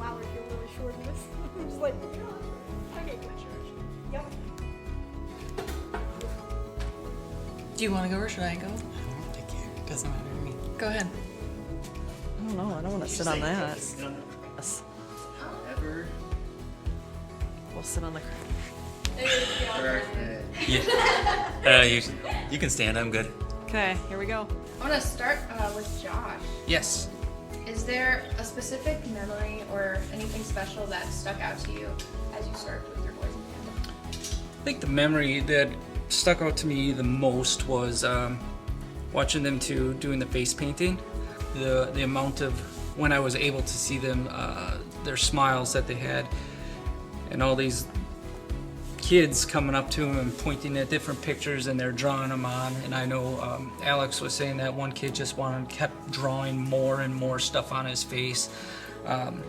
wow, I feel really short in this. I'm just like, okay, good. Yep. Do you want to go or should I go? I don't think it doesn't matter to me. Go ahead. I don't know. I don't want to sit on that. Yes. Ever. We'll sit on the. You can stand. I'm good. Okay, here we go. I want to start with Josh. Yes. Is there a specific memory or anything special that stuck out to you as you started with your boys in tandem? I think the memory that stuck out to me the most was watching them two doing the face painting. The amount of when I was able to see them, their smiles that they had, and all these kids coming up to them and pointing at different pictures and they're drawing them on. And I know Alex was saying that one kid just kept drawing more and more stuff on his face, and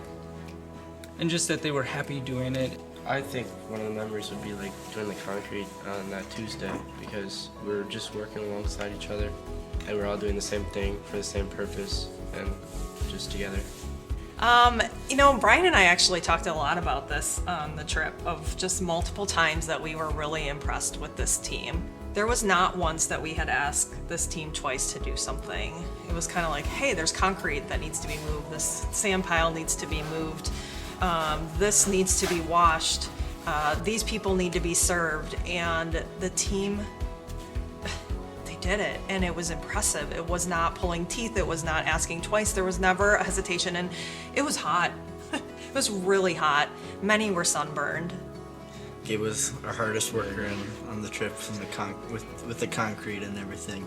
just that they were happy doing it. I think one of the memories would be like doing the concrete on that Tuesday, because we were just working alongside each other and we're all doing the same thing for the same purpose and just together. You know, Brian and I actually talked a lot about this on the trip, of just multiple times that we were really impressed with this team. There was not once that we had asked this team twice to do something. It was kind of like, hey, there's concrete that needs to be moved. This sand pile needs to be moved. This needs to be washed. These people need to be served. And the team, they did it. And it was impressive. It was not pulling teeth. It was not asking twice. There was never a hesitation. And it was hot. It was really hot. Many were sunburned. Gabe was our hardest worker on the trip from with the concrete and everything.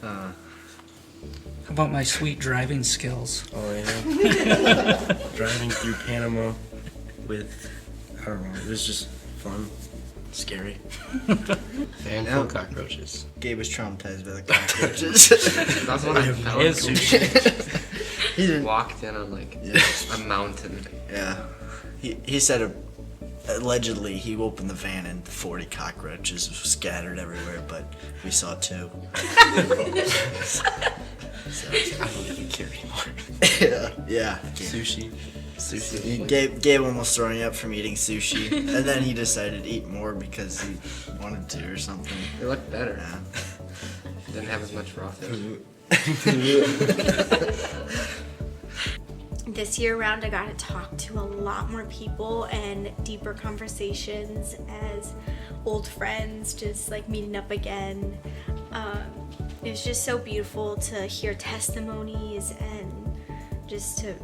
How about my sweet driving skills? Oh yeah. Driving through Panama with, I don't know, it was just fun. Scary. And full cockroaches. Gabe was traumatized by the cockroaches. That's when I found sushi. He didn't. Walked in on like a mountain. Yeah. He said allegedly he opened the van and 40 cockroaches scattered everywhere, but we saw 2. So, I don't even care anymore. yeah. Sushi. Gabe almost throwing up from eating sushi, and then he decided to eat more because he wanted to or something. It looked better. Yeah. Didn't have as much raw fish. This year round, I got to talk to a lot more people and deeper conversations as old friends, just like meeting up again. It was just so beautiful to hear testimonies and just to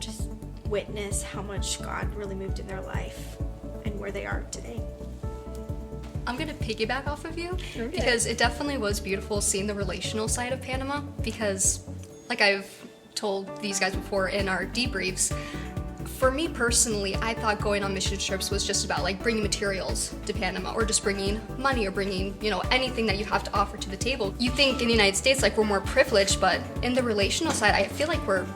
witness how much God really moved in their life and where they are today. I'm gonna piggyback off of you because it definitely was beautiful seeing the relational side of Panama, because like I've told these guys before in our debriefs, for me personally, I thought going on mission trips was just about like bringing materials to Panama or just bringing money or bringing, you know, anything that you have to offer to the table. You think in the United States like we're more privileged, but in the relational side, I feel like we're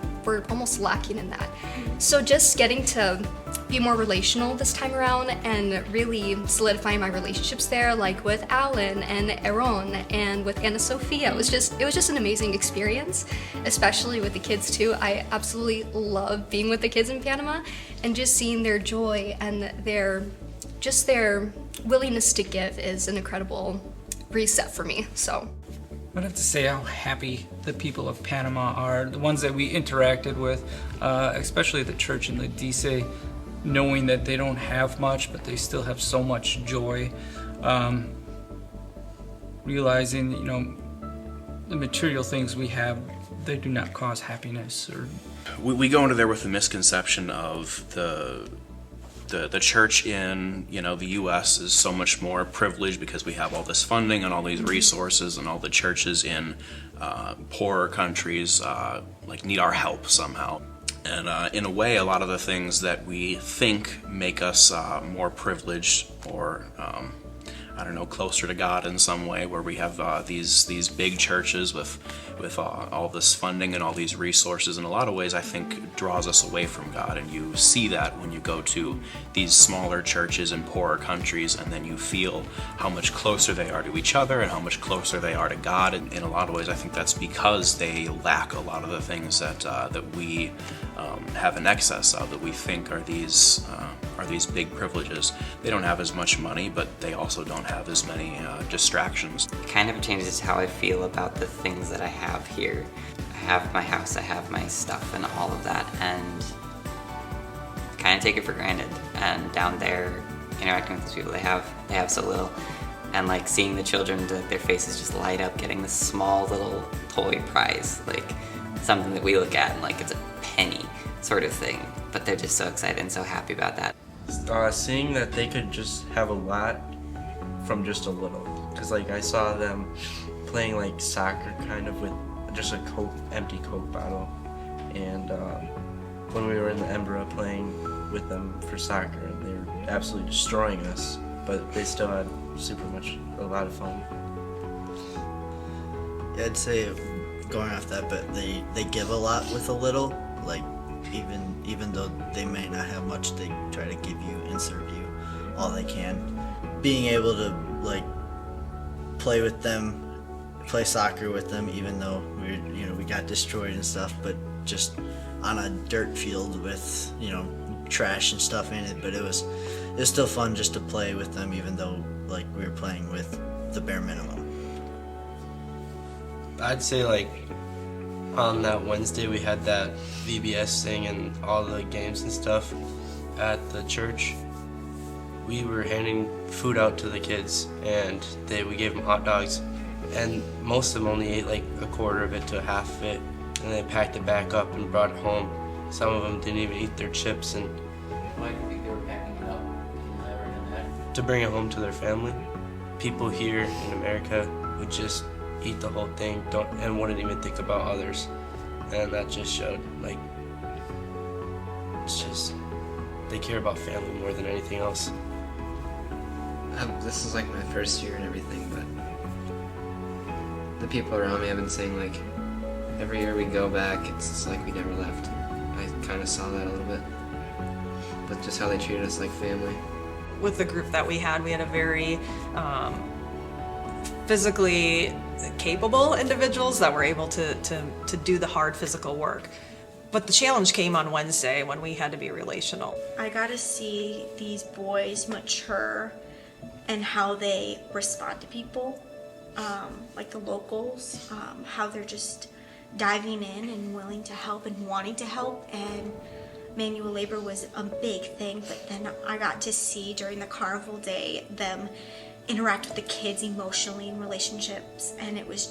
almost lacking in that. So just getting to be more relational this time around and really solidifying my relationships there, like with Alan and Aaron and with Anna Sophia. It was just an amazing experience, especially with the kids too. I absolutely love being with the kids in Panama and just seeing their joy and their willingness to give is an incredible reset for me. So I'd have to say how happy the people of Panama are, the ones that we interacted with, especially the church in Lidice, knowing that they don't have much, but they still have so much joy. Realizing, you know, the material things we have, they do not cause happiness. Or we go into there with the misconception of the church in, you know, the U.S. is so much more privileged because we have all this funding and all these resources, and all the churches in poorer countries like need our help somehow. And in a way, a lot of the things that we think make us more privileged or I don't know, closer to God in some way, where we have these big churches with all this funding and all these resources. In a lot of ways, I think draws us away from God, and you see that when you go to these smaller churches in poorer countries, and then you feel how much closer they are to each other and how much closer they are to God. And in a lot of ways, I think that's because they lack a lot of the things that we have in excess of, that we think are these big privileges. They don't have as much money, but they also don't have as many distractions. It kind of changes how I feel about the things that I have here. I have my house, I have my stuff and all of that, and I kind of take it for granted. And down there, interacting with these people, they have so little. And like seeing the children, their faces just light up getting this small little toy prize, like something that we look at and like it's a penny sort of thing, but they're just so excited and so happy about that. Seeing that they could just have a lot from just a little, because like I saw them playing like soccer kind of with just a empty Coke bottle, and when we were in the Embera playing with them for soccer, they were absolutely destroying us, but they still had a lot of fun. Yeah, I'd say going off that, but they give a lot with a little, like even though they may not have much, they try to give you and serve you all they can. Being able to like play with them, play soccer with them, even though we got destroyed and stuff, but just on a dirt field with trash and stuff in it, but it was still fun just to play with them, even though like we were playing with the bare minimum. I'd say like on that Wednesday we had that VBS thing and all the games and stuff at the church. We were handing food out to the kids, and we gave them hot dogs, and most of them only ate like a quarter of it to half of it, and they packed it back up and brought it home. Some of them didn't even eat their chips. And Why do you think they were packing it up? Never done that. to bring it home to their family. People here in America would just eat the whole thing and wouldn't even think about others, and that just showed like it's just they care about family more than anything else. This is like my first year and everything, but the people around me have been saying like every year we go back, it's just like we never left. I kind of saw that a little bit, but just how they treated us like family. With the group that we had a very physically capable individuals that were able to do the hard physical work. But the challenge came on Wednesday when we had to be relational. I got to see these boys mature and how they respond to people, like the locals, how they're just diving in and willing to help and wanting to help. And manual labor was a big thing, but then I got to see during the carnival day them interact with the kids emotionally in relationships, and it was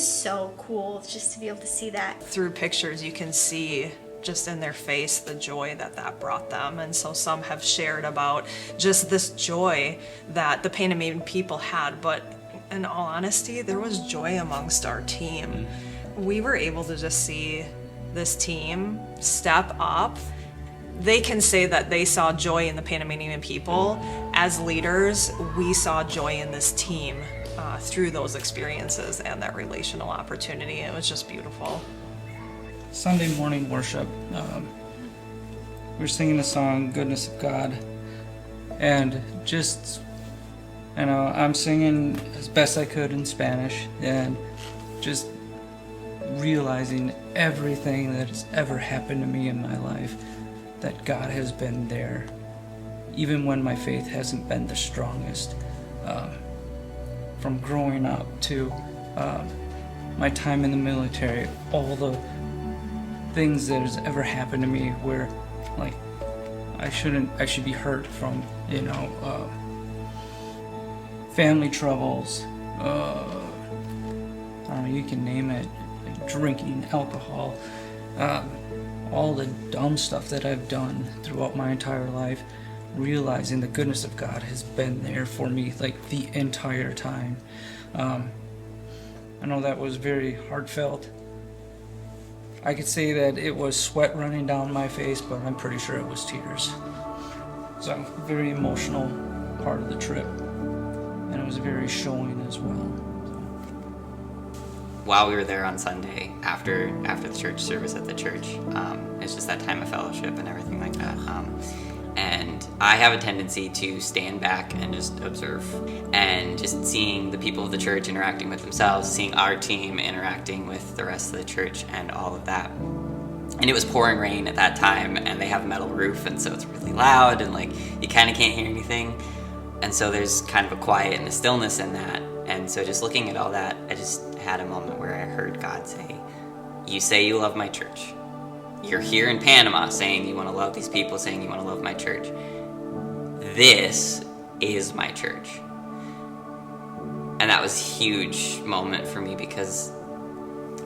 so cool just to be able to see that. Through pictures you can see just in their face the joy that brought them, and so some have shared about just this joy that the Panamanian people had, but in all honesty there was joy amongst our team. We were able to just see this team step up. They can say that they saw joy in the Panamanian people. As leaders, we saw joy in this team through those experiences and that relational opportunity. It was just beautiful. Sunday morning worship, we were singing the song Goodness of God, and just, I'm singing as best I could in Spanish, and just realizing everything that has ever happened to me in my life, that God has been there, even when my faith hasn't been the strongest. From growing up to my time in the military, all the things that has ever happened to me where, like, I should be hurt from, family troubles, I don't know, you can name it, drinking, alcohol, all the dumb stuff that I've done throughout my entire life, realizing the goodness of God has been there for me like the entire time. I know that was very heartfelt. I could say that it was sweat running down my face, but I'm pretty sure it was tears. So very emotional part of the trip. and it was very showing as well. While we were there on Sunday, after the church service at the church, it's just that time of fellowship and everything like that. And I have a tendency to stand back and just observe, and just seeing the people of the church interacting with themselves, seeing our team interacting with the rest of the church and all of that. And it was pouring rain at that time, and they have a metal roof, and so it's really loud, and like you kind of can't hear anything. And so there's kind of a quiet and a stillness in that. And so just looking at all that, I just had a moment where I heard God say, "You say you love my church. You're here in Panama saying you want to love these people, saying you want to love my church. This is my church." And that was a huge moment for me, because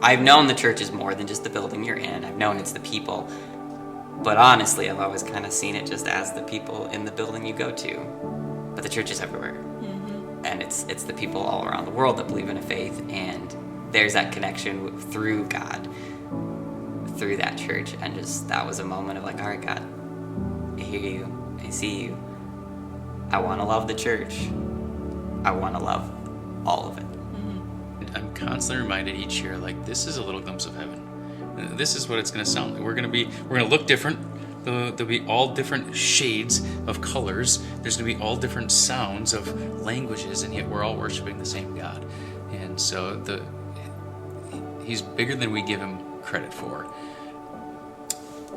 I've known the church is more than just the building you're in. I've known it's the people. But honestly, I've always kind of seen it just as the people in the building you go to. But the church is everywhere. And it's the people all around the world that believe in a faith, and there's that connection through God, through that church. And just that was a moment of like, all right, God, I hear you, I see you. I want to love the church. I want to love all of it. I'm constantly reminded each year, like, this is a little glimpse of heaven. This is what it's going to sound like. We're going to look different. There'll be all different shades of colors. There's going to be all different sounds of languages, and yet we're all worshiping the same God. And so He's bigger than we give Him credit for.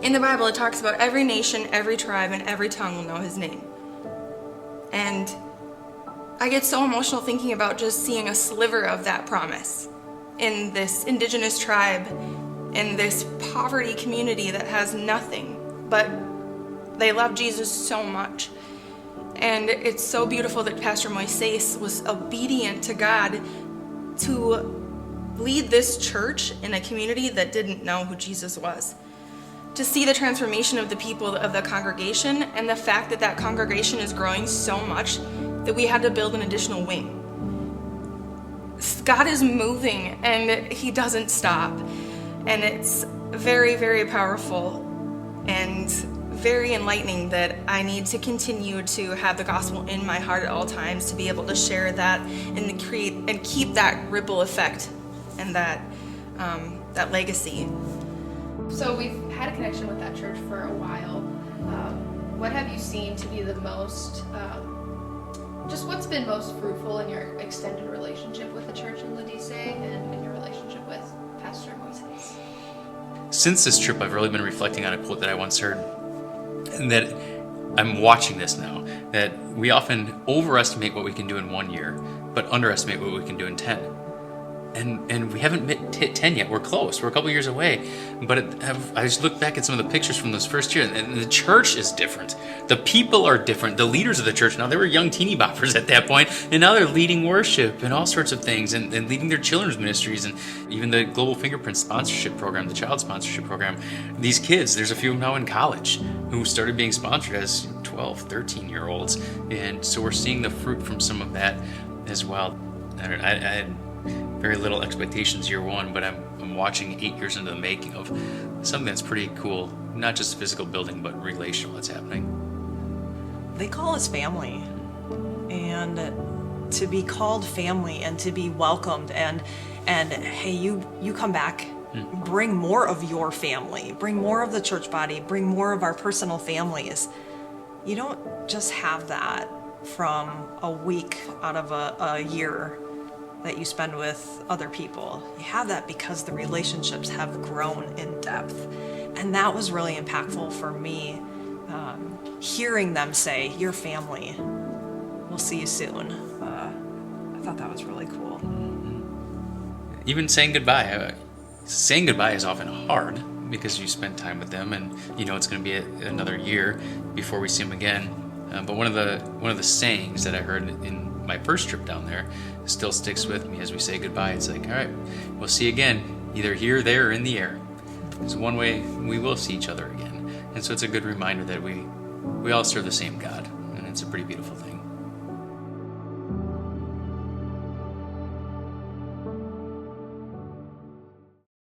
In the Bible, it talks about every nation, every tribe, and every tongue will know His name. And I get so emotional thinking about just seeing a sliver of that promise in this indigenous tribe, in this poverty community that has nothing, but they love Jesus so much. And it's so beautiful that Pastor Moises was obedient to God to lead this church in a community that didn't know who Jesus was. To see the transformation of the people of the congregation, and the fact that that congregation is growing so much that we had to build an additional wing. God is moving, and He doesn't stop. And it's very, very powerful and very enlightening that I need to continue to have the gospel in my heart at all times, to be able to share that and to create and keep that ripple effect and that legacy. So we've had a connection with that church for a while. What have you seen to be the most, just what's been most fruitful in your extended relationship with the church in Lidice and in your relationship with Pastor Moises? Since this trip, I've really been reflecting on a quote that I once heard, and that I'm watching this now, that we often overestimate what we can do in 1 year, but underestimate what we can do in 10. And we haven't hit 10 yet. We're close. We're a couple years away. But I just look back at some of the pictures from those first years, and the church is different. The people are different. The leaders of the church now, they were young teeny boppers at that point, and now they're leading worship and all sorts of things, and leading their children's ministries, and even the Global Fingerprint sponsorship program, the child sponsorship program. These kids, there's a few of them now in college who started being sponsored as 12, 13-year-olds. And so we're seeing the fruit from some of that as well. I had very little expectations year one, but I'm watching 8 years into the making of something that's pretty cool. Not just physical building, but relational that's happening. They call us family. And to be called family and to be welcomed and hey, you come back, bring more of your family, bring more of the church body, bring more of our personal families. You don't just have that from a week out of a year that you spend with other people. You have that because the relationships have grown in depth. And that was really impactful for me, hearing them say, "Your family, we'll see you soon." I thought that was really cool. Even saying goodbye. Saying goodbye is often hard because you spend time with them and you know it's going to be another year before we see them again. But one of the sayings that I heard in my first trip down there still sticks with me as we say goodbye. It's like, all right, we'll see you again, either here, there, or in the air. There's one way we will see each other again. And so it's a good reminder that we all serve the same God, and it's a pretty beautiful thing.